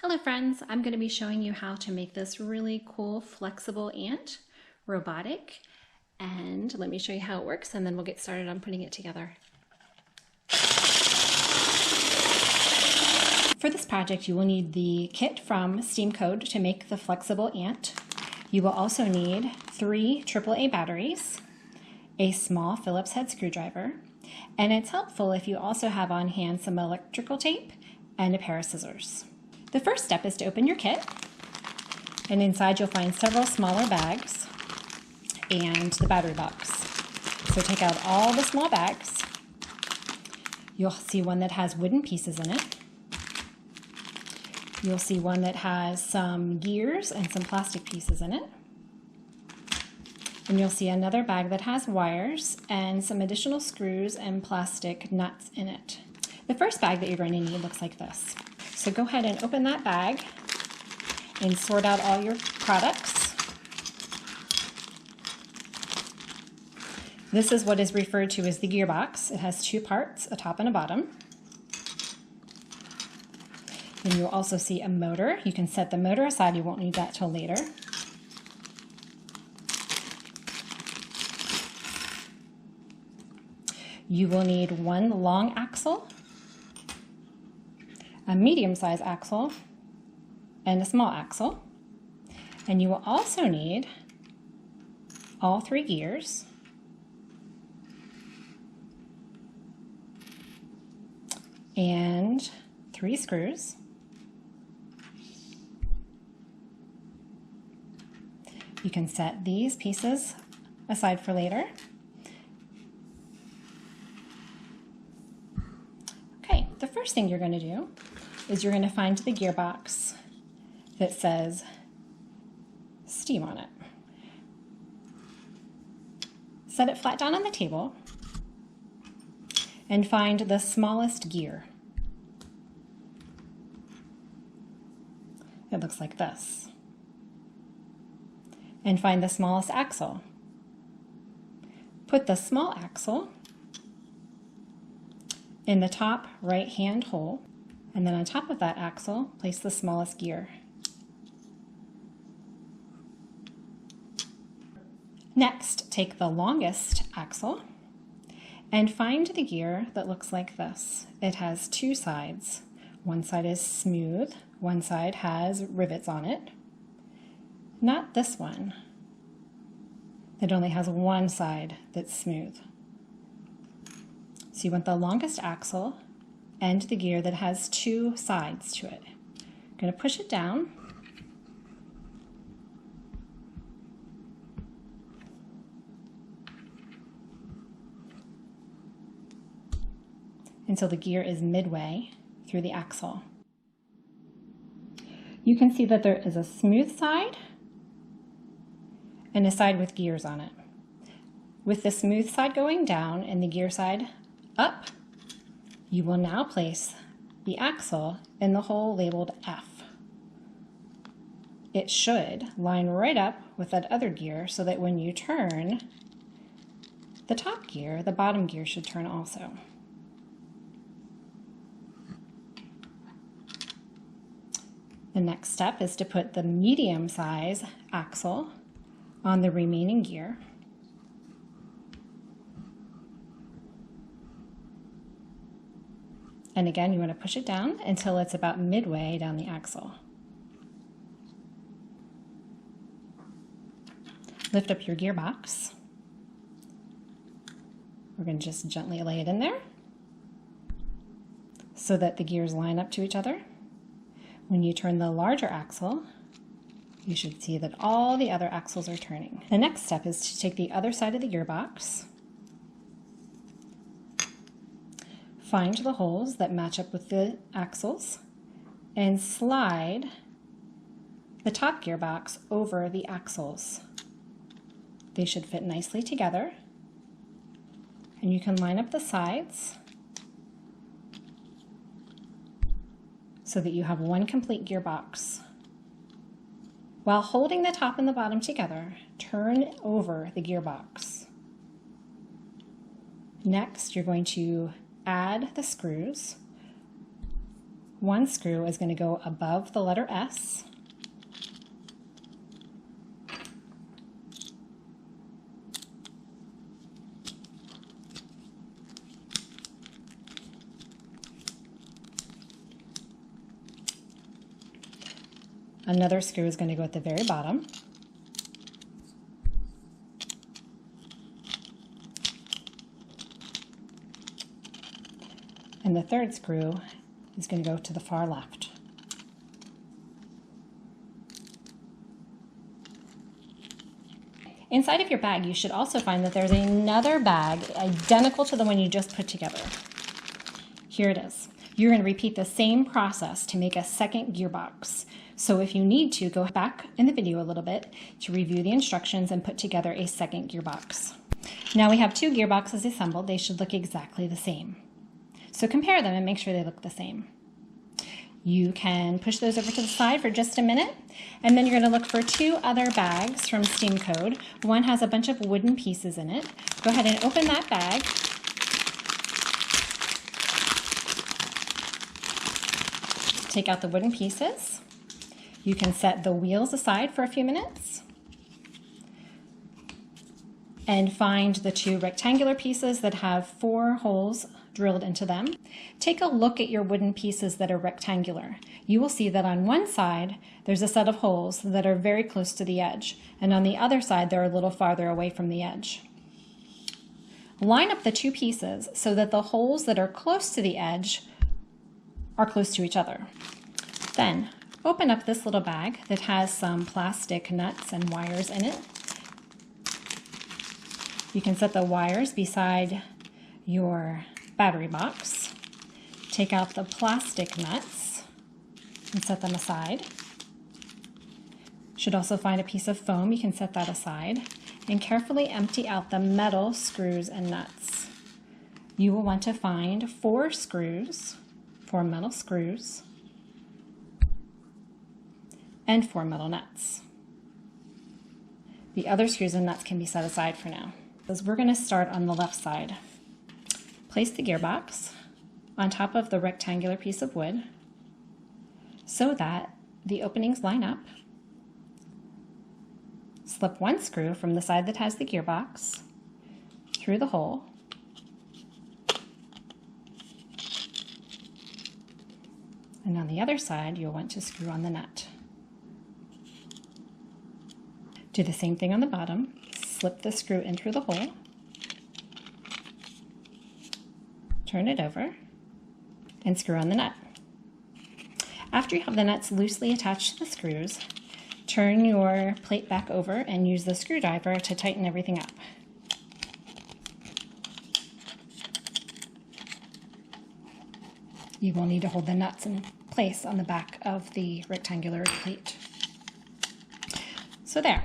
Hello friends, I'm going to be showing you how to make this really cool flexible ant robotic, and let me show you how it works and then we'll get started on putting it together. For this project you will need the kit from STEAMCODE to make the flexible ant. You will also need 3 AAA batteries, a small Phillips head screwdriver, and it's helpful if you also have on hand some electrical tape and a pair of scissors. The first step is to open your kit, and inside you'll find several smaller bags and the battery box. So take out all the small bags. You'll see one that has wooden pieces in it. You'll see one that has some gears and some plastic pieces in it. And you'll see another bag that has wires and some additional screws and plastic nuts in it. The first bag that you're going to need looks like this. So go ahead and open that bag and sort out all your products. This is what is referred to as the gearbox. It has 2 parts, a top and a bottom. Then you'll also see a motor. You can set the motor aside, you won't need that till later. You will need 1 long axle, a medium-sized axle, and a small axle. And you will also need all 3 gears, and 3 screws, you can set these pieces aside for later. Okay, the first thing you're going to do is you're going to find the gearbox that says STEAM on it. Set it flat down on the table and find the smallest gear. It looks like this. And find the smallest axle. Put the small axle in the top right-hand hole, and then on top of that axle, place the smallest gear. Next, take the longest axle and find the gear that looks like this. It has 2 sides. One side is smooth, one side has rivets on it. Not this one. It only has one side that's smooth. So you want the longest axle and the gear that has 2 sides to it. I'm going to push it down. Until the gear is midway through the axle. You can see that there is a smooth side and a side with gears on it. With the smooth side going down and the gear side up, you will now place the axle in the hole labeled F. It should line right up with that other gear so that when you turn the top gear, the bottom gear should turn also. The next step is to put the medium size axle on the remaining gear. And again, you want to push it down until it's about midway down the axle. Lift up your gearbox. We're going to just gently lay it in there so that the gears line up to each other. When you turn the larger axle, you should see that all the other axles are turning. The next step is to take the other side of the gearbox, find the holes that match up with the axles, and slide the top gearbox over the axles. They should fit nicely together, and you can line up the sides so that you have one complete gearbox. While holding the top and the bottom together, turn over the gearbox. Next, you're going to add the screws one screw is going to go above the letter S. Another screw is going to go at the very bottom. And the third screw is going to go to the far left. Inside of your bag, you should also find that there's another bag identical to the one you just put together. Here it is. You're going to repeat the same process to make a second gearbox. So if you need to, go back in the video a little bit to review the instructions and put together a second gearbox. Now we have two gearboxes assembled. They should look exactly the same. So compare them and make sure they look the same. You can push those over to the side for just a minute, and then you're going to look for two other bags from STEAMCODE. One has a bunch of wooden pieces in it. Go ahead and open that bag. Take out the wooden pieces. You can set the wheels aside for a few minutes and find the two rectangular pieces that have 4 holes drilled into them. Take a look at your wooden pieces that are rectangular. You will see that on one side there's a set of holes that are very close to the edge, and on the other side they're a little farther away from the edge. Line up the two pieces so that the holes that are close to the edge are close to each other. Then open up this little bag that has some plastic nuts and wires in it. You can set the wires beside your battery box. Take out the plastic nuts and set them aside. Should also find a piece of foam. You can set that aside and carefully empty out the metal screws and nuts. You will want to find 4 screws, 4 metal screws, and 4 metal nuts. The other screws and nuts can be set aside for now. As we're going to start on the left side. Place the gearbox on top of the rectangular piece of wood so that the openings line up. Slip one screw from the side that has the gearbox through the hole. And on the other side, you'll want to screw on the nut. Do the same thing on the bottom. Slip the screw in through the hole. Turn it over and screw on the nut. After you have the nuts loosely attached to the screws, turn your plate back over and use the screwdriver to tighten everything up. You will need to hold the nuts in place on the back of the rectangular plate. So there,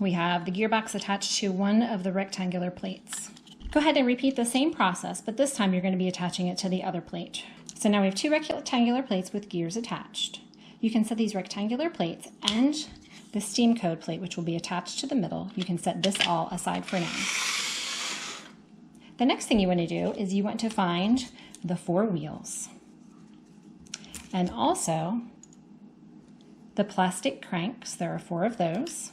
we have the gearbox attached to one of the rectangular plates. Go ahead and repeat the same process, but this time you're going to be attaching it to the other plate. So now we have 2 rectangular plates with gears attached. You can set these rectangular plates and the STEAMCODE plate, which will be attached to the middle. You can set this all aside for now. The next thing you want to do is you want to find the 4 wheels and also the plastic cranks. There are 4 of those.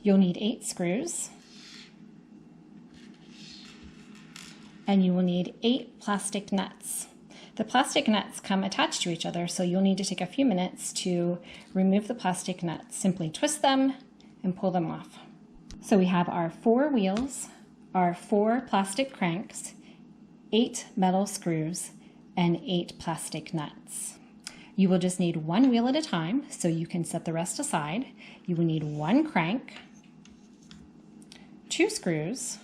You'll need 8 screws. And you will need 8 plastic nuts. The plastic nuts come attached to each other, so you'll need to take a few minutes to remove the plastic nuts. Simply twist them and pull them off. So we have our 4 wheels, our 4 plastic cranks, 8 metal screws, and 8 plastic nuts. You will just need 1 wheel at a time, so you can set the rest aside. You will need 1 crank, 2 screws,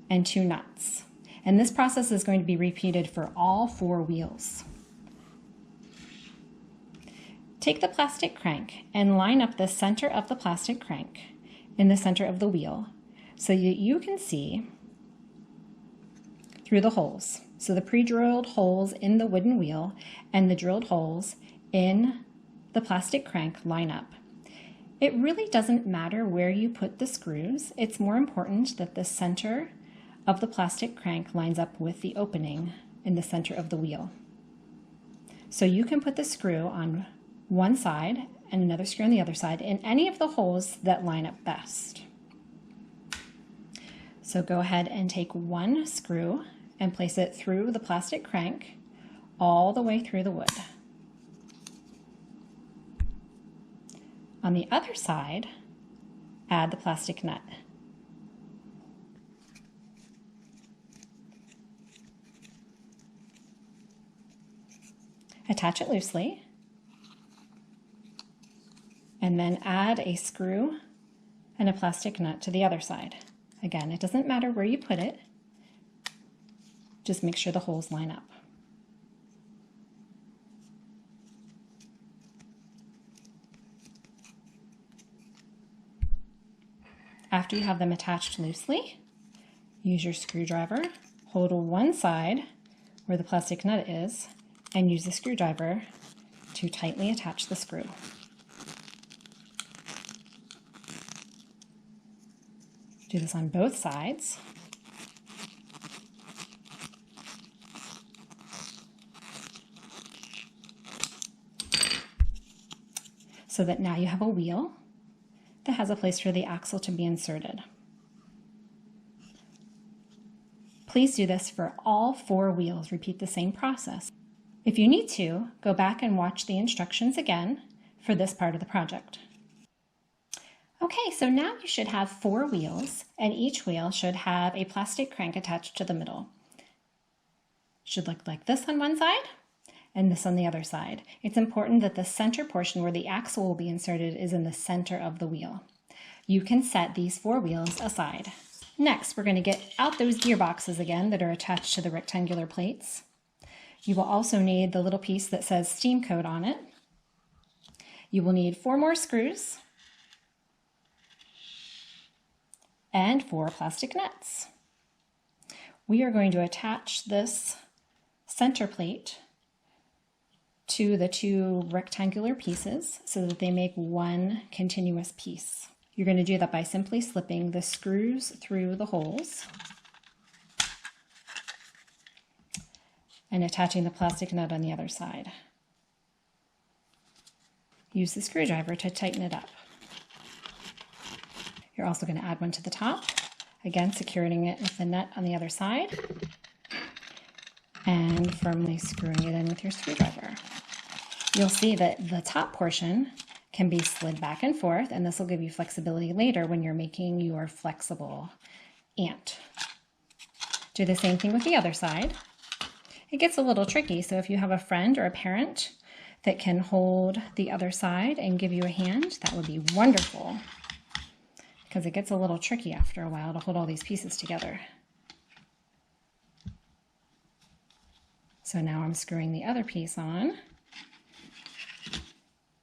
and 2 nuts. And this process is going to be repeated for all 4 wheels. Take the plastic crank and line up the center of the plastic crank in the center of the wheel so that you can see through the holes. So the pre-drilled holes in the wooden wheel and the drilled holes in the plastic crank line up. It really doesn't matter where you put the screws. It's more important that the center of the plastic crank lines up with the opening in the center of the wheel. So you can put the screw on one side and another screw on the other side in any of the holes that line up best. So go ahead and take one screw and place it through the plastic crank all the way through the wood. On the other side, add the plastic nut. Attach it loosely, and then add a screw and a plastic nut to the other side. Again, it doesn't matter where you put it, just make sure the holes line up. After you have them attached loosely, use your screwdriver, hold one side where the plastic nut is, and use the screwdriver to tightly attach the screw. Do this on both sides. So that now you have a wheel that has a place for the axle to be inserted. Please do this for all 4 wheels. Repeat the same process. If you need to, go back and watch the instructions again for this part of the project. Okay, so now you should have 4 wheels, and each wheel should have a plastic crank attached to the middle. Should look like this on one side and this on the other side. It's important that the center portion where the axle will be inserted is in the center of the wheel. You can set these 4 wheels aside. Next, we're going to get out those gearboxes again that are attached to the rectangular plates. You will also need the little piece that says STEAMCODE on it. You will need 4 more screws and 4 plastic nuts. We are going to attach this center plate to the 2 rectangular pieces so that they make one continuous piece. You're going to do that by simply slipping the screws through the holes and attaching the plastic nut on the other side. Use the screwdriver to tighten it up. You're also going to add one to the top, again securing it with the nut on the other side and firmly screwing it in with your screwdriver. You'll see that the top portion can be slid back and forth, and this will give you flexibility later when you're making your flexible ant. Do the same thing with the other side. It gets a little tricky, so if you have a friend or a parent that can hold the other side and give you a hand, that would be wonderful, because it gets a little tricky after a while to hold all these pieces together. So now I'm screwing the other piece on.